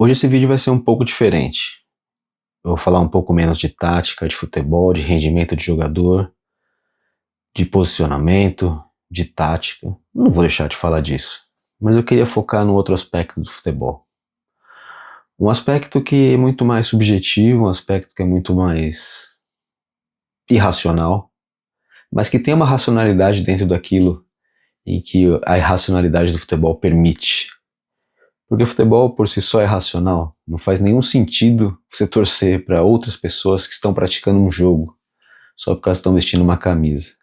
Hoje esse vídeo vai ser um pouco diferente. Eu vou falar um pouco menos de tática, de futebol, de rendimento de jogador, de posicionamento, de tática. Não vou deixar de falar disso. Mas eu queria focar no outro aspecto do futebol. Um aspecto que é muito mais subjetivo, um aspecto que é muito mais irracional, mas que tem uma racionalidade dentro daquilo em que a irracionalidade do futebol permite. Porque o futebol por si só é racional. Não faz nenhum sentido você torcer para outras pessoas que estão praticando um jogo só porque elas estão vestindo uma camisa.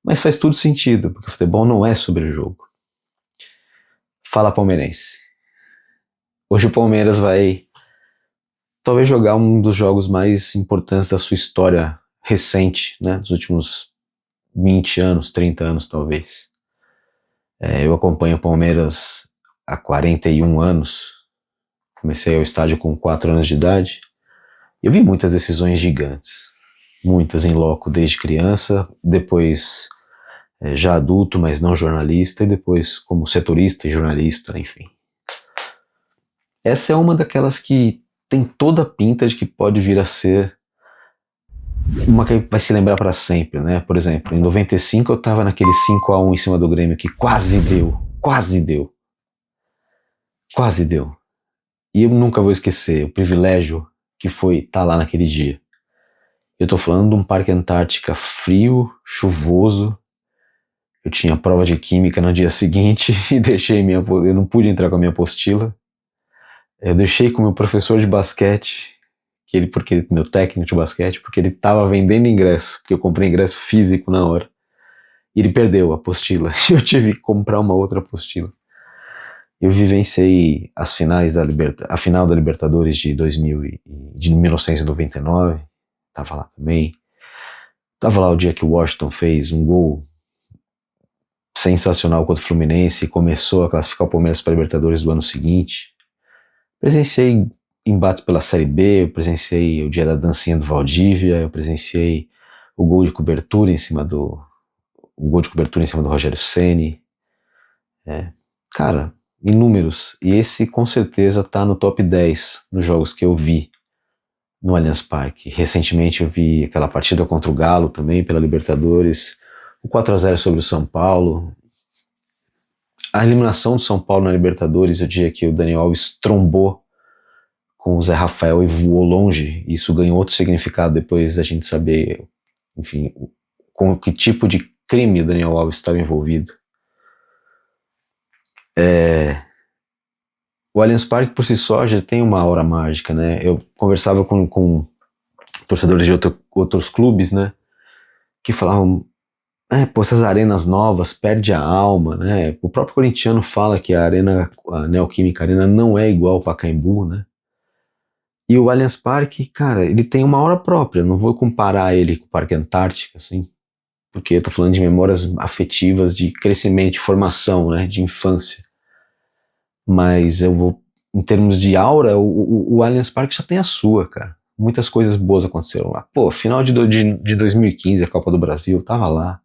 Mas faz tudo sentido, porque o futebol não é sobre o jogo. Fala palmeirense. Hoje o Palmeiras vai talvez jogar um dos jogos mais importantes da sua história recente, né? Dos últimos 20 anos, 30 anos talvez. Eu acompanho o Palmeiras há 41 anos. Comecei ao estádio com 4 anos de idade. Eu vi muitas decisões gigantes. Muitas em loco desde criança, depois já adulto, mas não jornalista, e depois como setorista e jornalista, enfim. Essa é uma daquelas que tem toda a pinta de que pode vir a ser uma que vai se lembrar para sempre, né? Por exemplo, em 95 eu tava naquele 5-1 em cima do Grêmio que quase deu. E eu nunca vou esquecer o privilégio que foi estar lá naquele dia. Eu tô falando de um Parque Antártica frio, chuvoso. Eu tinha prova de química no dia seguinte e eu não pude entrar com a minha apostila. Eu deixei com o meu professor de basquete, meu técnico de basquete, porque ele tava vendendo ingresso, porque eu comprei ingresso físico na hora. E ele perdeu a apostila. Eu tive que comprar uma outra apostila. Eu vivenciei a final da Libertadores de 1999. Tava lá também. Tava lá o dia que o Washington fez um gol sensacional contra o Fluminense e começou a classificar o Palmeiras para a Libertadores do ano seguinte. Presenciei embates pela Série B, eu presenciei o dia da dancinha do Valdívia, eu presenciei o gol de cobertura em cima do Rogério Ceni. Cara, inúmeros. E esse com certeza tá no top 10 dos jogos que eu vi no Allianz Parque. Recentemente eu vi aquela partida contra o Galo também, pela Libertadores, o 4-0 sobre o São Paulo, a eliminação do São Paulo na Libertadores, o dia que o Daniel Alves trombou com o Zé Rafael e voou longe. Isso ganhou outro significado depois da gente saber, enfim, com que tipo de crime o Daniel Alves estava envolvido. O Allianz Parque por si só já tem uma aura mágica, né? Eu conversava com torcedores de outros clubes, né? Que falavam, essas arenas novas perde a alma, né? O próprio corintiano fala que a Neoquímica Arena não é igual ao Pacaembu, né? E o Allianz Parque, cara, ele tem uma aura própria. Não vou comparar ele com o Parque Antártica, assim, porque eu tô falando de memórias afetivas, de crescimento, de formação, né? De infância. Mas eu vou, em termos de aura, o Allianz Parque já tem a sua, cara. Muitas coisas boas aconteceram lá. Pô, final de 2015, a Copa do Brasil, eu tava lá.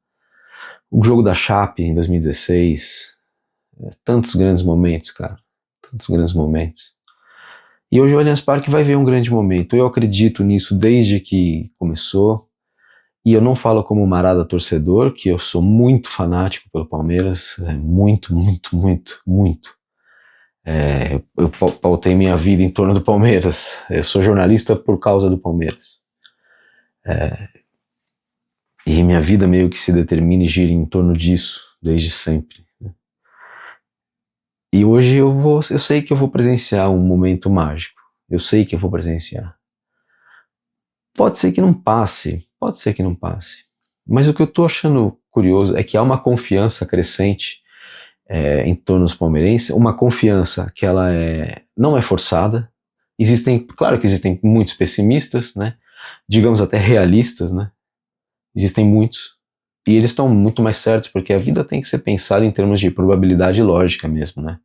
O jogo da Chape em 2016. Tantos grandes momentos, cara. Tantos grandes momentos. E hoje o Allianz Parque vai ver um grande momento. Eu acredito nisso desde que começou. E eu não falo como marada torcedor, que eu sou muito fanático pelo Palmeiras. Muito. Eu pautei minha vida em torno do Palmeiras. Eu sou jornalista por causa do Palmeiras. E minha vida meio que se determina e gira em torno disso, desde sempre. E hoje eu sei que eu vou presenciar um momento mágico. Eu sei que eu vou presenciar. Pode ser que não passe. Mas o que eu tô achando curioso é que há uma confiança crescente em torno dos palmeirenses, uma confiança que ela não é forçada. Claro que existem muitos pessimistas, né? Digamos até realistas, né? Existem muitos. E eles estão muito mais certos, porque a vida tem que ser pensada em termos de probabilidade lógica mesmo, né?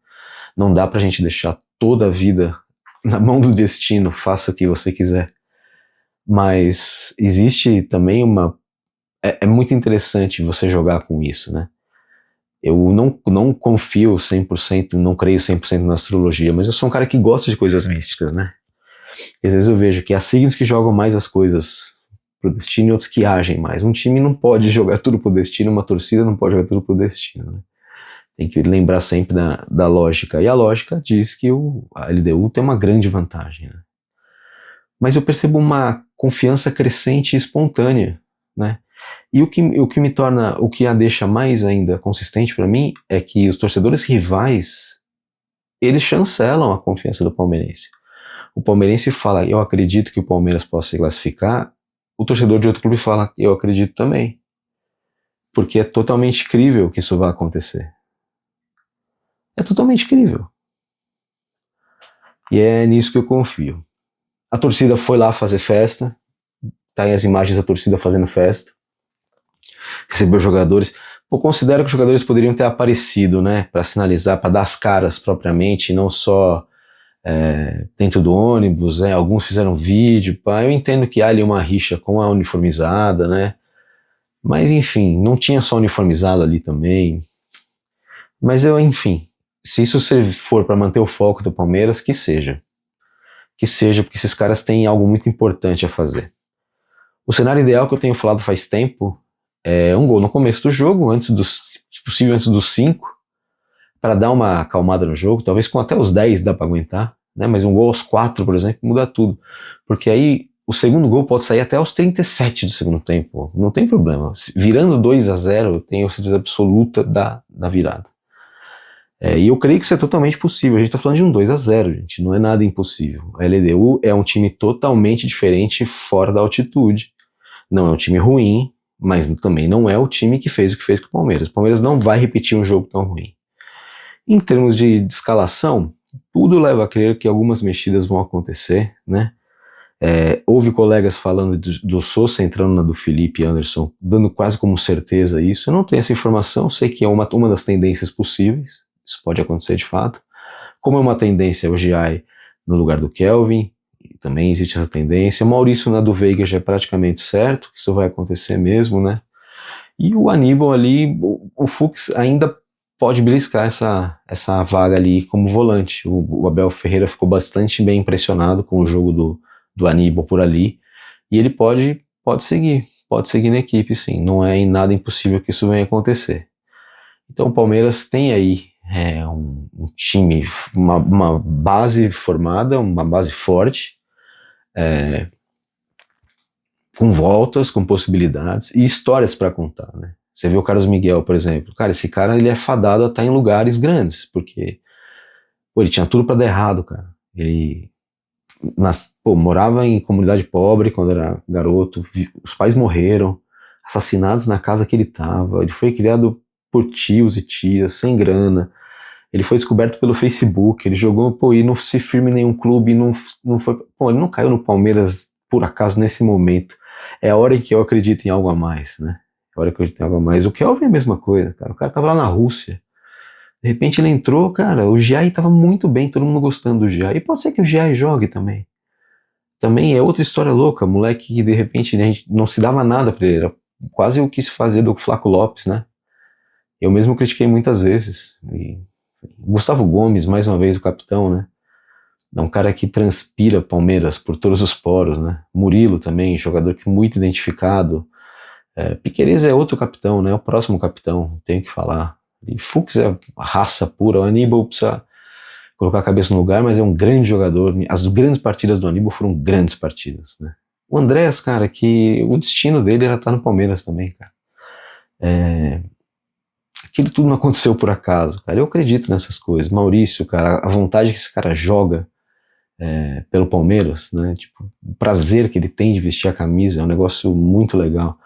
Não dá pra gente deixar toda a vida na mão do destino, faça o que você quiser. Mas existe também é muito interessante você jogar com isso, né? Eu não confio 100%, não creio 100% na astrologia, mas eu sou um cara que gosta de coisas místicas, né? E às vezes eu vejo que há signos que jogam mais as coisas pro destino e outros que agem mais. Um time não pode jogar tudo pro destino, uma torcida não pode jogar tudo pro destino, né? Tem que lembrar sempre da lógica. E a lógica diz que a LDU tem uma grande vantagem, né? Mas eu percebo uma confiança crescente e espontânea, né? E o que me torna, o que a deixa mais ainda consistente para mim é que os torcedores rivais, eles chancelam a confiança do palmeirense. O palmeirense fala, eu acredito que o Palmeiras possa se classificar, o torcedor de outro clube fala, eu acredito também. Porque é totalmente crível que isso vá acontecer. É totalmente crível. E é nisso que eu confio. A torcida foi lá fazer festa, tá aí as imagens da torcida fazendo festa, recebeu jogadores. Eu considero que os jogadores poderiam ter aparecido, né, para sinalizar, para dar as caras propriamente, não só dentro do ônibus, né, alguns fizeram vídeo, pá. Eu entendo que há ali uma rixa com a uniformizada, né, mas enfim, não tinha só uniformizado ali também, mas enfim, se isso for para manter o foco do Palmeiras, que seja, porque esses caras têm algo muito importante a fazer. O cenário ideal que eu tenho falado faz tempo é um gol no começo do jogo, se possível antes dos 5, para dar uma acalmada no jogo, talvez com até os 10 dá para aguentar, né? Mas um gol aos 4, por exemplo, muda tudo. Porque aí o segundo gol pode sair até aos 37 do segundo tempo, não tem problema. Virando 2-0, eu tenho certeza absoluta da virada. E eu creio que isso é totalmente possível. A gente está falando de um 2-0, gente, não é nada impossível. A LDU é um time totalmente diferente fora da altitude. Não é um time ruim, mas também não é o time que fez o que fez com o Palmeiras. O Palmeiras não vai repetir um jogo tão ruim. Em termos de escalação, tudo leva a crer que algumas mexidas vão acontecer, né? Houve colegas falando do Sousa entrando na do Felipe Anderson, dando quase como certeza isso. Eu não tenho essa informação, sei que é uma das tendências possíveis, isso pode acontecer de fato. Como é uma tendência o Giai no lugar do Kelvin, também existe essa tendência. O Maurício na do Veiga já é praticamente certo, que isso vai acontecer mesmo, né? E o Aníbal ali, o Fux ainda pode beliscar essa vaga ali como volante. O Abel Ferreira ficou bastante bem impressionado com o jogo do Aníbal por ali, e ele pode seguir na equipe, sim. Não é nada impossível que isso venha acontecer. Então o Palmeiras tem aí um time, uma base formada, uma base forte, com voltas, com possibilidades e histórias para contar, né? Você vê o Carlos Miguel, por exemplo. Cara, esse cara ele é fadado a estar em lugares grandes, porque ele tinha tudo para dar errado, cara. Ele morava em comunidade pobre quando era garoto, os pais morreram, assassinados na casa que ele estava. Ele foi criado por tios e tias, sem grana. Ele foi descoberto pelo Facebook, ele jogou, e não se firma em nenhum clube, não foi, ele não caiu no Palmeiras por acaso nesse momento. É a hora em que eu acredito em algo a mais, né? É a hora que eu acredito em algo a mais. O Kelvin é a mesma coisa, cara. O cara tava lá na Rússia. De repente ele entrou, cara, o Giai tava muito bem, todo mundo gostando do Giai. E pode ser que o Giai jogue também. Também é outra história louca, moleque que de repente a gente não se dava nada pra ele. Era quase o que se fazia do Flaco Lopes, né? Eu mesmo critiquei muitas vezes. E Gustavo Gomes, mais uma vez o capitão, né? É um cara que transpira Palmeiras por todos os poros, né? Murilo também, jogador que muito identificado. Piquerez é outro capitão, né? O próximo capitão, tenho que falar. E Fux é raça pura. O Aníbal precisa colocar a cabeça no lugar, mas é um grande jogador. As grandes partidas do Aníbal foram grandes partidas, né? O Andrés, cara, que o destino dele era estar no Palmeiras também, cara. Aquilo tudo não aconteceu por acaso, cara. Eu acredito nessas coisas. Maurício, cara, a vontade que esse cara joga pelo Palmeiras, né? Tipo, o prazer que ele tem de vestir a camisa é um negócio muito legal.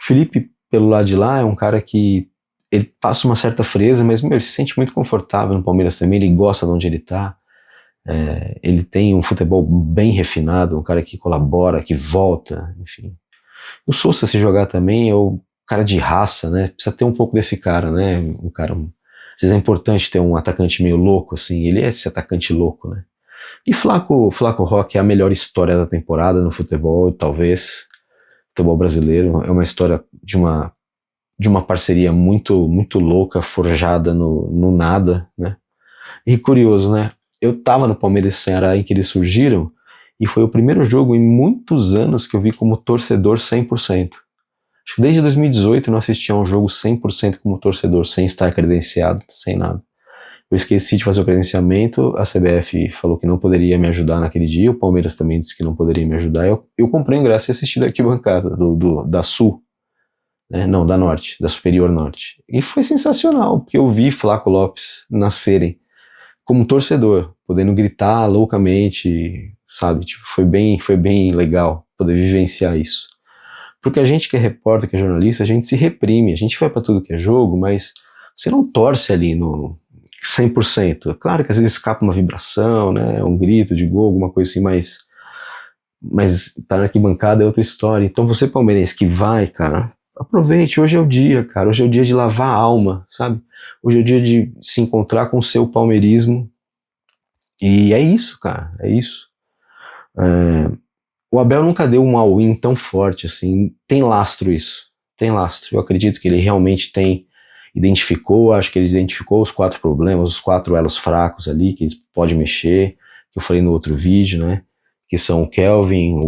O Felipe, pelo lado de lá, é um cara que ele passa uma certa frieza, mas ele se sente muito confortável no Palmeiras também, ele gosta de onde ele tá. Ele tem um futebol bem refinado, um cara que colabora, que volta, enfim. O Sousa, se jogar também, é o cara de raça, né? Precisa ter um pouco desse cara, né? Às vezes é importante ter um atacante meio louco, assim. Ele é esse atacante louco, né? E Flaco Roque é a melhor história da temporada no futebol, talvez. Futebol brasileiro. É uma história de uma de uma parceria muito, muito louca, forjada no nada, né? E curioso, né? Eu tava no Palmeiras e Ceará em que eles surgiram, e foi o primeiro jogo em muitos anos que eu vi como torcedor 100%. Acho que desde 2018 eu não assistia a um jogo 100% como torcedor, sem estar credenciado, sem nada. Eu esqueci de fazer o credenciamento, a CBF falou que não poderia me ajudar naquele dia, o Palmeiras também disse que não poderia me ajudar. Eu comprei o ingresso e assisti da arquibancada, da Sul, né? Não, da Norte, da Superior Norte. E foi sensacional, porque eu vi Flaco Lopes nascerem como torcedor, podendo gritar loucamente, sabe? Tipo, foi bem legal poder vivenciar isso. Porque a gente que é repórter, que é jornalista, a gente se reprime, a gente vai pra tudo que é jogo, mas você não torce ali no 100%. Claro que às vezes escapa uma vibração, né? Um grito de gol, alguma coisa assim, mas tá na arquibancada é outra história. Então você palmeirense que vai, cara, aproveite, hoje é o dia, cara, hoje é o dia de lavar a alma, sabe? Hoje é o dia de se encontrar com o seu palmeirismo, e é isso, cara, é isso. O Abel nunca deu um all-in tão forte assim, tem lastro isso, tem lastro. Eu acredito que ele realmente acho que ele identificou os 4 problemas, os 4 elos fracos ali, que ele pode mexer, que eu falei no outro vídeo, né? Que são o Kelvin,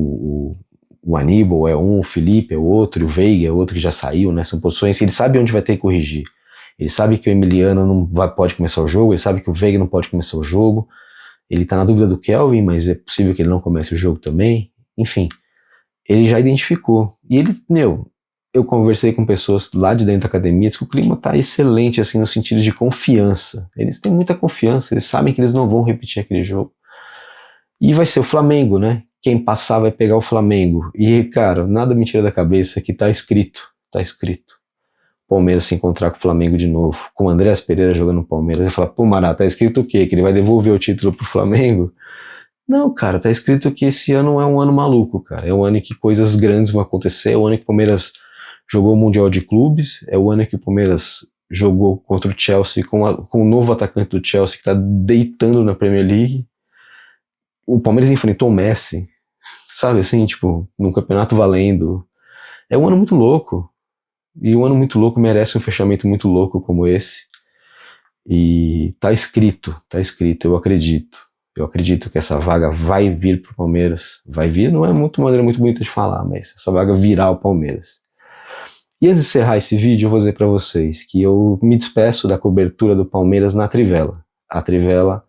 o Aníbal é um, o Felipe é o outro, o Veiga é outro que já saiu, né? São posições que ele sabe onde vai ter que corrigir. Ele sabe que o Emiliano pode começar o jogo, ele sabe que o Veiga não pode começar o jogo, ele tá na dúvida do Kelvin, mas é possível que ele não comece o jogo também. Enfim, ele já identificou. E ele, eu conversei com pessoas lá de dentro da academia, diz que o clima tá excelente, assim, no sentido de confiança. Eles têm muita confiança, eles sabem que eles não vão repetir aquele jogo. E vai ser o Flamengo, né? Quem passar vai pegar o Flamengo. E, cara, nada me tira da cabeça que tá escrito. Palmeiras se encontrar com o Flamengo de novo, com o Andréas Pereira jogando no Palmeiras, e falar, pô, Mará, tá escrito o quê? Que ele vai devolver o título pro Flamengo? Não, cara, tá escrito que esse ano é um ano maluco, cara. É um ano em que coisas grandes vão acontecer, é o ano que o Palmeiras jogou o Mundial de Clubes, é o ano em que o Palmeiras jogou contra o Chelsea com o novo atacante do Chelsea que tá deitando na Premier League. O Palmeiras enfrentou o Messi, sabe assim, tipo, num campeonato valendo. É um ano muito louco. E um ano muito louco merece um fechamento muito louco como esse. E tá escrito, eu acredito. Eu acredito que essa vaga vai vir pro Palmeiras. Vai vir, não é uma maneira muito bonita de falar, mas essa vaga virá ao Palmeiras. E antes de encerrar esse vídeo, eu vou dizer para vocês que eu me despeço da cobertura do Palmeiras na Trivela. A Trivela,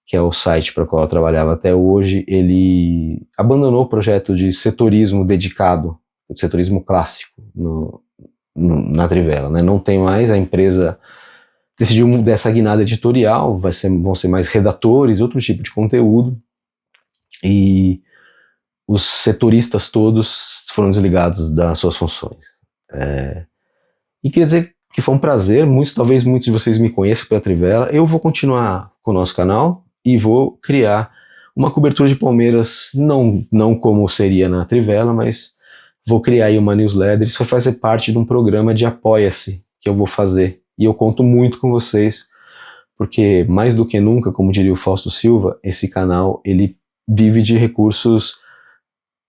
que é o site para o qual eu trabalhava até hoje, ele abandonou o projeto de setorismo dedicado, de setorismo clássico na Trivela, né? Não tem mais, a empresa decidiu mudar essa guinada editorial, vão ser mais redatores, outro tipo de conteúdo, e os setoristas todos foram desligados das suas funções. E queria dizer que foi um prazer, talvez muitos de vocês me conheçam pela Trivela. Eu vou continuar com o nosso canal e vou criar uma cobertura de Palmeiras, não como seria na Trivela, mas vou criar aí uma newsletter. Isso vai fazer parte de um programa de Apoia-se que eu vou fazer. E eu conto muito com vocês, porque mais do que nunca, como diria o Fausto Silva, esse canal ele vive de recursos,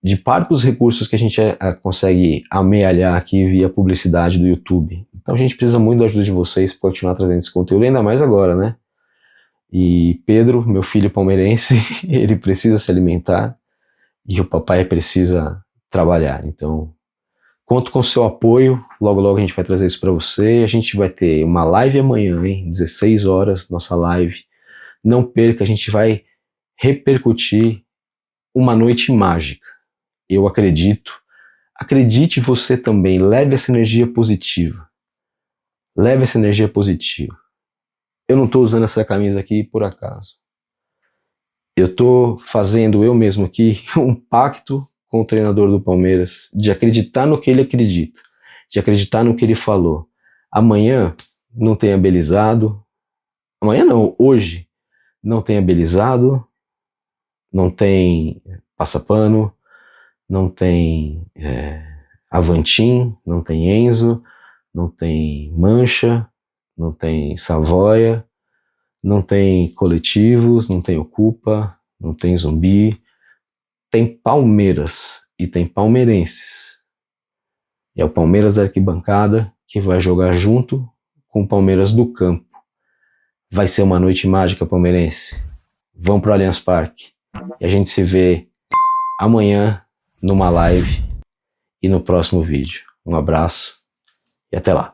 de parcos recursos que a gente consegue amealhar aqui via publicidade do YouTube. Então a gente precisa muito da ajuda de vocês para continuar trazendo esse conteúdo, ainda mais agora, né? E Pedro, meu filho palmeirense, ele precisa se alimentar e o papai precisa trabalhar. Então, conto com o seu apoio, logo a gente vai trazer isso para você. A gente vai ter uma live amanhã, hein? 16 horas, nossa live. Não perca, a gente vai repercutir uma noite mágica. Eu acredito. Acredite você também, leve essa energia positiva. Leve essa energia positiva. Eu não estou usando essa camisa aqui por acaso. Eu estou fazendo eu mesmo aqui um pacto com o treinador do Palmeiras, de acreditar no que ele acredita, de acreditar no que ele falou. Amanhã não tenha belizado, amanhã não, hoje não tenha belizado, não tem passapano, não tem Avantim, não tem Enzo, não tem Mancha, não tem Savoia, não tem Coletivos, não tem Ocupa, não tem Zumbi, tem Palmeiras e tem palmeirenses. E é o Palmeiras da arquibancada que vai jogar junto com o Palmeiras do campo. Vai ser uma noite mágica palmeirense. Vamos pro Allianz Parque. E a gente se vê amanhã numa live e no próximo vídeo. Um abraço e até lá.